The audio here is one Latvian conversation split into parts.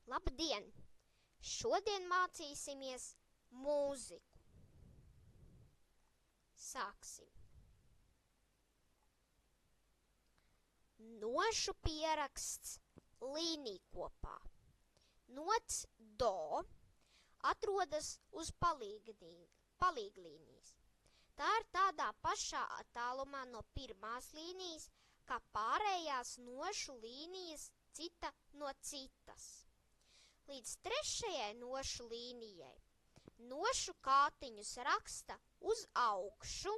Labdien! Šodien mācīsimies mūziku. Sāksim. Nošu pieraksts līnijkopā. Nots do atrodas uz palīglīnijas. Tā ir tādā pašā attālumā no pirmās līnijas, kā pārējās nošu līnijas cita no citas. Līdz trešajai nošu līnijai nošu kātiņus raksta uz augšu,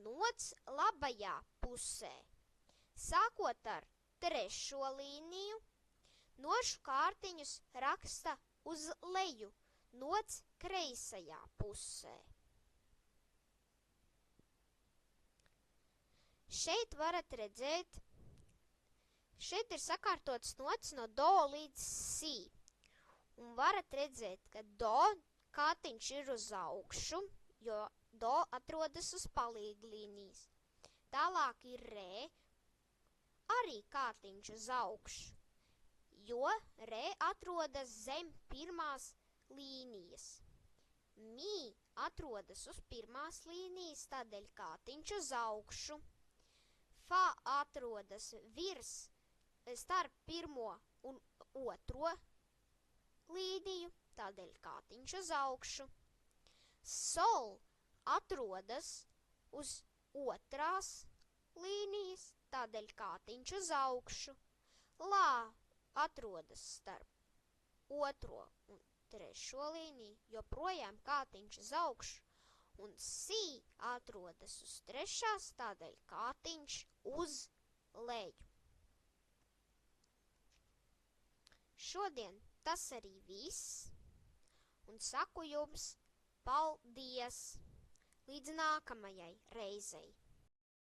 nots labajā pusē. Sākot ar trešo līniju, nošu kārtiņus raksta uz leju, nots kreisajā pusē. Šeit varat redzēt, šeit ir sakārtots nots no do līdz si. Un varat redzēt, ka do kātiņš ir uz augšu, jo do atrodas uz palīglīnijas. Tālāk ir re, arī kātiņš uz augšu, jo re atrodas zem pirmās līnijas. Mi atrodas uz pirmās līnijas, tādēļ kātiņš uz augšu. Fa atrodas starp pirmo un otro līniju, tādēļ kātiņš uz augšu. Sol atrodas uz otrās līnijas, tādēļ kātiņš uz augšu. Lā atrodas starp otro un trešo līniju, joprojām kātiņš uz augšu. Un si atrodas uz trešās, tādēļ kātiņš uz leju. Šodien tas arī viss, un saku jums paldies! Līdz nākamajai reizei!